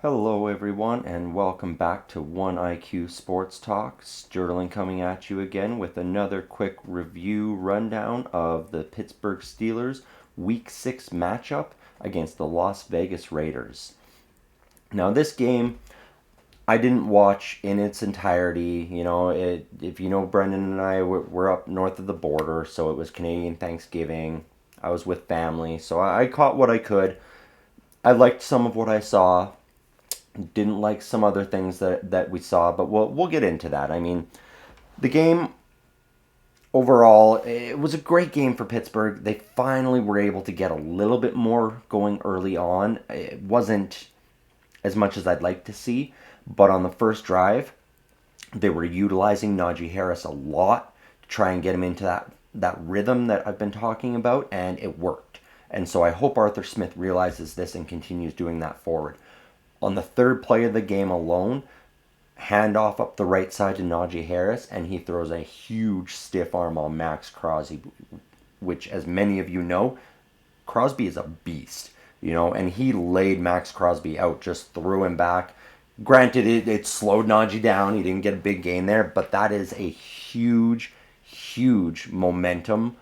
Hello, everyone, and welcome back to 1IQ Sports Talk. Sterling coming at you again with another quick review rundown of the Pittsburgh Steelers Week 6 matchup against the Las Vegas Raiders. Now, this game I didn't watch in its entirety. If you know Brendan and I, we're up north of the border, so it was Canadian Thanksgiving. I was with family, so I caught what I could. I liked some of what I saw. Didn't like some other things that we saw, but we'll get into that. I mean, the game overall, it was a great game for Pittsburgh. They finally were able to get a little bit more going early on. It wasn't as much as I'd like to see, but on the first drive, they were utilizing Najee Harris a lot to try and get him into that rhythm that I've been talking about, and it worked. And so I hope Arthur Smith realizes this and continues doing that forward. On the third play of the game alone, handoff up the right side to Najee Harris, and he throws a huge stiff arm on Max Crosby, which, as many of you know, Crosby is a beast, and he laid Max Crosby out, just threw him back. Granted, it slowed Najee down. He didn't get a big gain there, but that is a huge, huge momentum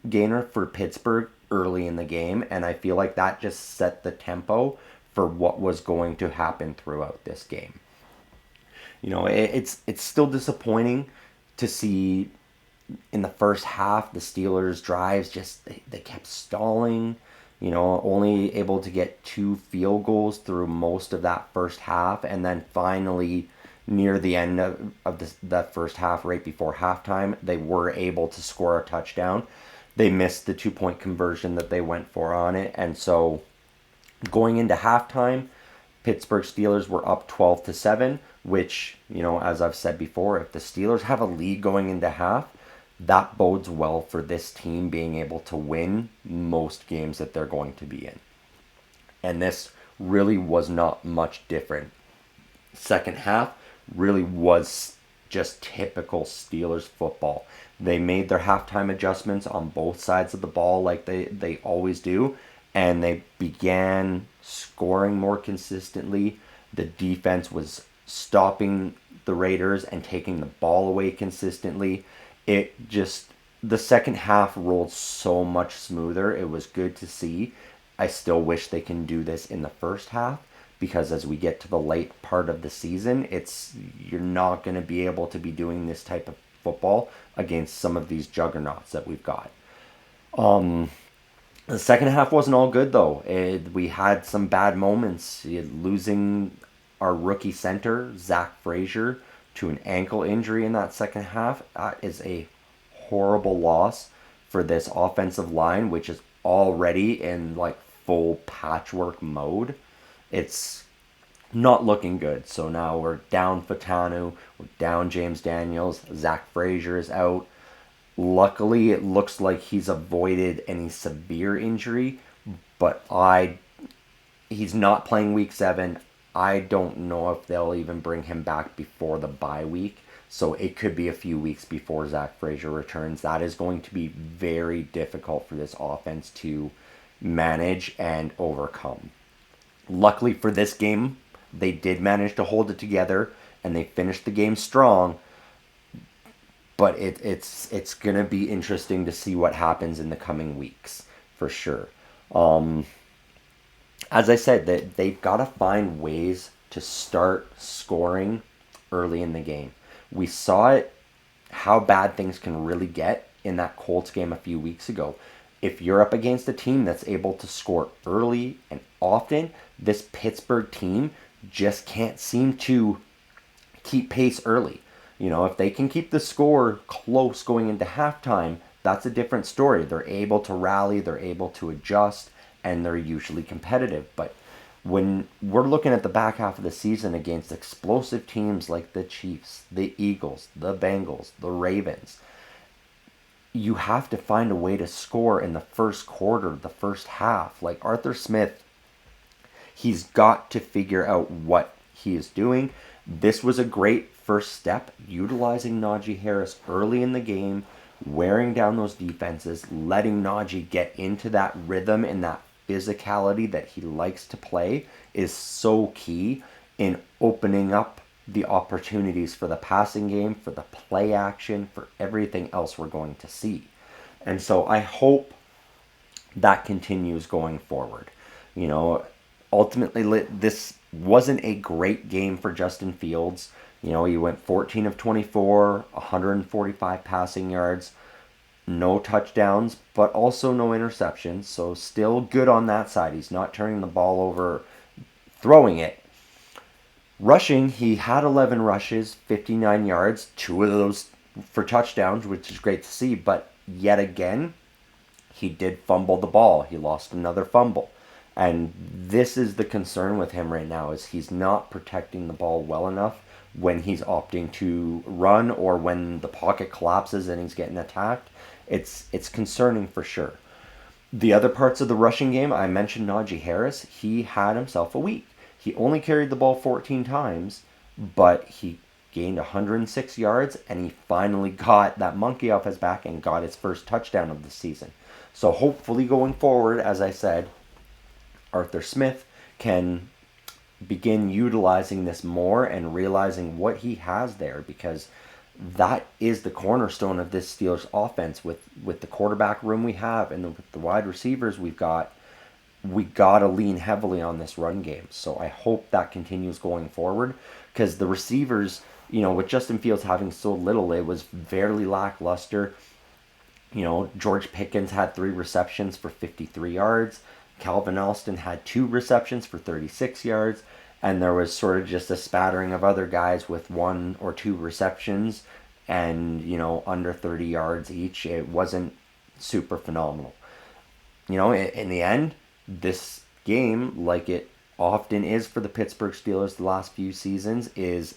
gainer for Pittsburgh early in the game, and I feel like that just set the tempo for what was going to happen throughout this game. It's still disappointing to see in the first half the Steelers' drives just they kept stalling. Only able to get 2 field goals through most of that first half, and then finally near the end of that first half, right before halftime, they were able to score a touchdown. They missed the 2-point conversion that they went for on it, and so going into halftime, Pittsburgh Steelers were up 12-7, which, as I've said before, if the Steelers have a lead going into half, that bodes well for this team being able to win most games that they're going to be in. And this really was not much different. Second half really was just typical Steelers football. They made their halftime adjustments on both sides of the ball like they always do, and they began scoring more consistently. The defense was stopping the Raiders and taking the ball away consistently. The second half rolled so much smoother. It was good to see. I still wish they can do this in the first half, because as we get to the late part of the season, you're not going to be able to be doing this type of football against some of these juggernauts that we've got. The second half wasn't all good, though. We had some bad moments. Losing our rookie center, Zach Frazier, to an ankle injury in that second half is a horrible loss for this offensive line, which is already in full patchwork mode. It's not looking good. So now we're down Fatanu, we're down James Daniels, Zach Frazier is out. Luckily, it looks like he's avoided any severe injury, but he's not playing week 7. I don't know if they'll even bring him back before the bye week, so it could be a few weeks before Zach Frazier returns. That is going to be very difficult for this offense to manage and overcome. Luckily for this game, they did manage to hold it together, and they finished the game strong. But it's going to be interesting to see what happens in the coming weeks, for sure. As I said, they've got to find ways to start scoring early in the game. We saw it, how bad things can really get in that Colts game a few weeks ago. If you're up against a team that's able to score early and often, this Pittsburgh team just can't seem to keep pace early. If they can keep the score close going into halftime, that's a different story. They're able to rally, they're able to adjust, and they're usually competitive. But when we're looking at the back half of the season against explosive teams like the Chiefs, the Eagles, the Bengals, the Ravens, you have to find a way to score in the first quarter, the first half. Like Arthur Smith, he's got to figure out what he is doing. This was a great first step, utilizing Najee Harris early in the game, wearing down those defenses, letting Najee get into that rhythm in that physicality that he likes to play is so key in opening up the opportunities for the passing game, for the play action, for everything else we're going to see. And so I hope that continues going forward. You know, ultimately, this wasn't a great game for Justin Fields. You know, he went 14 of 24, 145 passing yards, no touchdowns, but also no interceptions. So still good on that side. He's not turning the ball over, throwing it. Rushing, he had 11 rushes, 59 yards, 2 of those for touchdowns, which is great to see. But yet again, he did fumble the ball. He lost another fumble. And this is the concern with him right now, is he's not protecting the ball well enough when he's opting to run or when the pocket collapses and he's getting attacked. It's concerning for sure. The other parts of the rushing game, I mentioned Najee Harris. He had himself a week. He only carried the ball 14 times, but he gained 106 yards, and he finally got that monkey off his back and got his first touchdown of the season. So hopefully going forward, as I said, Arthur Smith can begin utilizing this more and realizing what he has there, because that is the cornerstone of this Steelers offense with the quarterback room we have and with the wide receivers we've got. We got to lean heavily on this run game. So I hope that continues going forward, because the receivers, you know, with Justin Fields having so little, it was fairly lackluster. You know, George Pickens had 3 receptions for 53 yards. Calvin Alston had 2 receptions for 36 yards. And there was sort of just a spattering of other guys with 1 or 2 receptions and, you know, under 30 yards each. It wasn't super phenomenal. You know, in the end, this game, like it often is for the Pittsburgh Steelers the last few seasons, is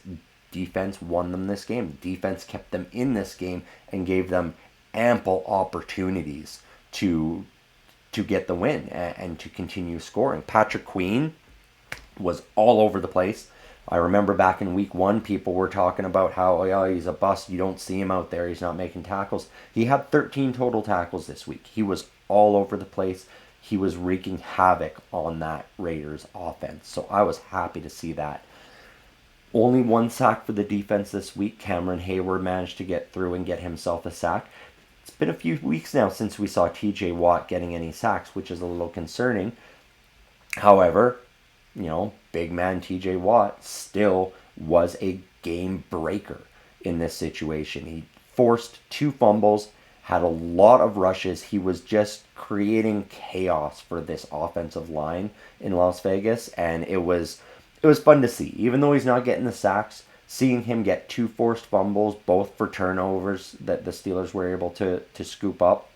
defense won them this game. Defense kept them in this game and gave them ample opportunities to get the win and to continue scoring. Patrick Queen was all over the place. I remember back in week 1, people were talking about how, oh, he's a bust. You don't see him out there. He's not making tackles. He had 13 total tackles this week. He was all over the place. He was wreaking havoc on that Raiders offense. So I was happy to see that. Only 1 sack for the defense this week. Cameron Hayward managed to get through and get himself a sack. It's been a few weeks now since we saw TJ Watt getting any sacks, which is a little concerning. However, you know, big man TJ Watt still was a game breaker in this situation. He forced 2 fumbles, had a lot of rushes. He was just creating chaos for this offensive line in Las Vegas, and it was fun to see. Even though he's not getting the sacks, seeing him get 2 forced fumbles, both for turnovers that the Steelers were able to scoop up,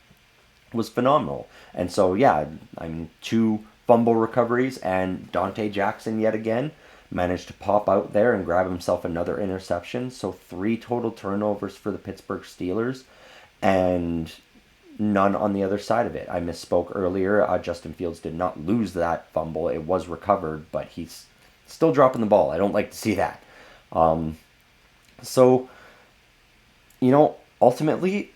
was phenomenal. And so, yeah, I mean, 2 fumble recoveries, and Dante Jackson yet again managed to pop out there and grab himself another interception. So 3 total turnovers for the Pittsburgh Steelers, and none on the other side of it. I misspoke earlier. Justin Fields did not lose that fumble. It was recovered, but he's still dropping the ball. I don't like to see that. So, you know, ultimately,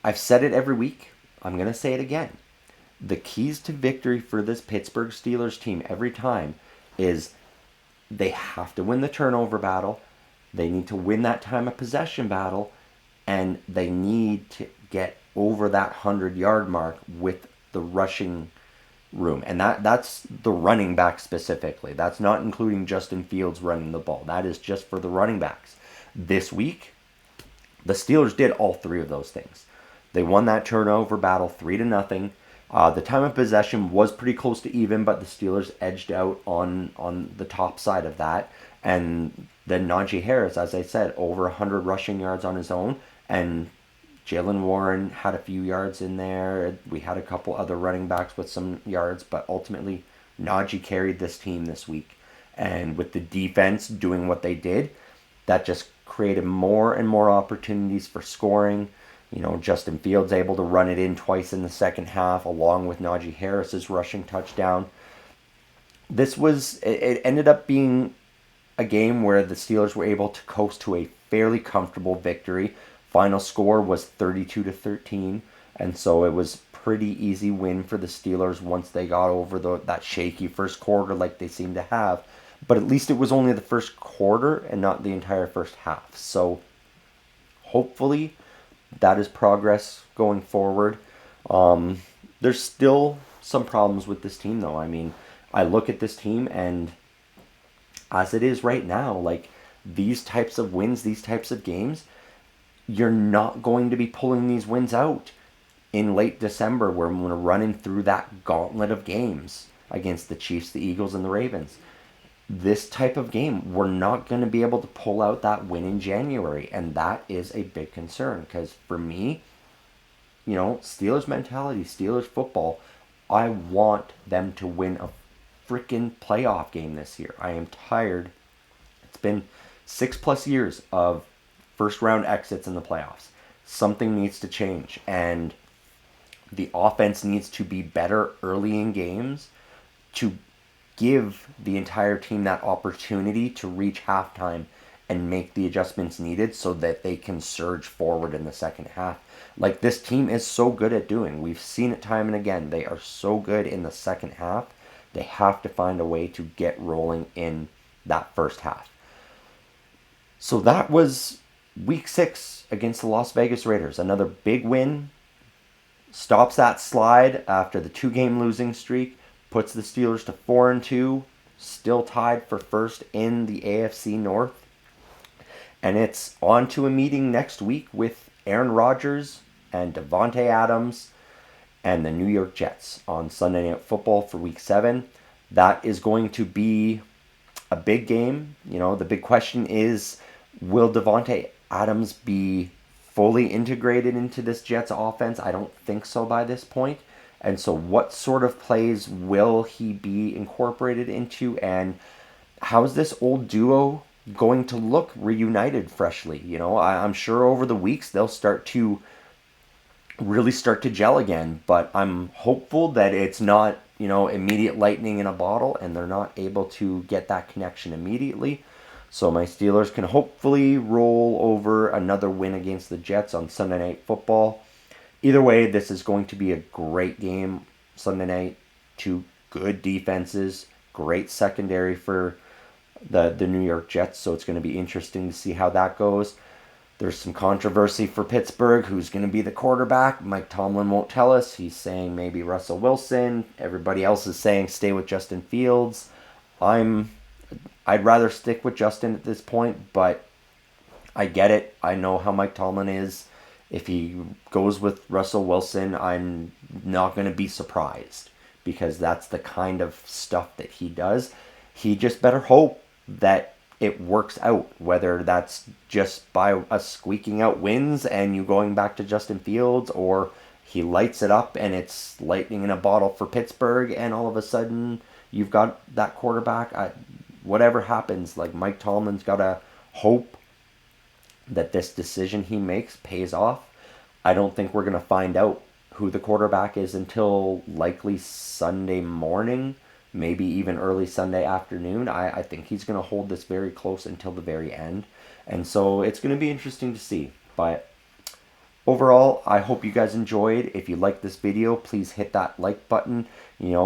I've said it every week. I'm going to say it again. The keys to victory for this Pittsburgh Steelers team every time is they have to win the turnover battle, they need to win that time of possession battle, and they need to get over that 100-yard mark with the rushing room. And that's the running back specifically. That's not including Justin Fields running the ball. That is just for the running backs. This week, the Steelers did all 3 of those things. They won that turnover battle 3-0. The time of possession was pretty close to even, but the Steelers edged out on the top side of that. And then Najee Harris, as I said, over 100 rushing yards on his own. And Jaylen Warren had a few yards in there. We had a couple other running backs with some yards, but ultimately Najee carried this team this week. And with the defense doing what they did, that just created more and more opportunities for scoring. You know, Justin Fields able to run it in twice in the second half, along with Najee Harris's rushing touchdown. It ended up being a game where the Steelers were able to coast to a fairly comfortable victory. Final score was 32-13, and so it was pretty easy win for the Steelers once they got over that shaky first quarter like they seem to have. But at least it was only the first quarter and not the entire first half. So hopefully that is progress going forward. There's still some problems with this team, though. I mean, I look at this team, and as it is right now, like, these types of wins, these types of games, you're not going to be pulling these wins out in late December where we're running through that gauntlet of games against the Chiefs, the Eagles, and the Ravens. This type of game, we're not going to be able to pull out that win in January, and that is a big concern because for me, Steelers mentality, Steelers football, I want them to win a freaking playoff game this year. I am tired. It's been 6+ years of first round exits in the playoffs. Something needs to change, and the offense needs to be better early in games to give the entire team that opportunity to reach halftime and make the adjustments needed so that they can surge forward in the second half. Like this team is so good at doing. We've seen it time and again. They are so good in the second half. They have to find a way to get rolling in that first half. So that was week 6 against the Las Vegas Raiders. Another big win. Stops that slide after the 2-game losing streak. Puts the Steelers to 4-2. Still tied for first in the AFC North. And it's on to a meeting next week with Aaron Rodgers and Davante Adams and the New York Jets on Sunday Night Football for week 7. That is going to be a big game. The big question is, will Davante Adams be fully integrated into this Jets offense? I don't think so by this point. And so what sort of plays will he be incorporated into? And how's this old duo going to look reunited freshly? I'm sure over the weeks they'll really start to gel again. But I'm hopeful that it's not, immediate lightning in a bottle and they're not able to get that connection immediately. So my Steelers can hopefully roll over another win against the Jets on Sunday Night Football. Either way, this is going to be a great game Sunday night. 2 good defenses, great secondary for the New York Jets, so it's going to be interesting to see how that goes. There's some controversy for Pittsburgh. Who's going to be the quarterback? Mike Tomlin won't tell us. He's saying maybe Russell Wilson. Everybody else is saying stay with Justin Fields. I'd rather stick with Justin at this point, but I get it. I know how Mike Tomlin is. If he goes with Russell Wilson, I'm not going to be surprised because that's the kind of stuff that he does. He just better hope that it works out, whether that's just by us squeaking out wins and you going back to Justin Fields, or he lights it up and it's lightning in a bottle for Pittsburgh and all of a sudden you've got that quarterback. Whatever happens, like Mike Tomlin's got to hope that this decision he makes pays off. I don't think we're going to find out who the quarterback is until likely Sunday morning, maybe even early Sunday afternoon. I think he's going to hold this very close until the very end. And so it's going to be interesting to see. But overall, I hope you guys enjoyed. If you liked this video, please hit that like button.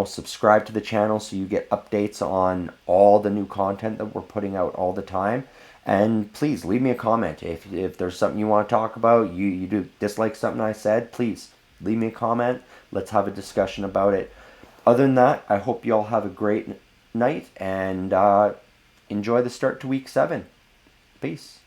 Subscribe to the channel so you get updates on all the new content that we're putting out all the time. And please leave me a comment. If there's something you want to talk about, you do dislike something I said, please leave me a comment. Let's have a discussion about it. Other than that, I hope you all have a great night and enjoy the start to week 7. Peace.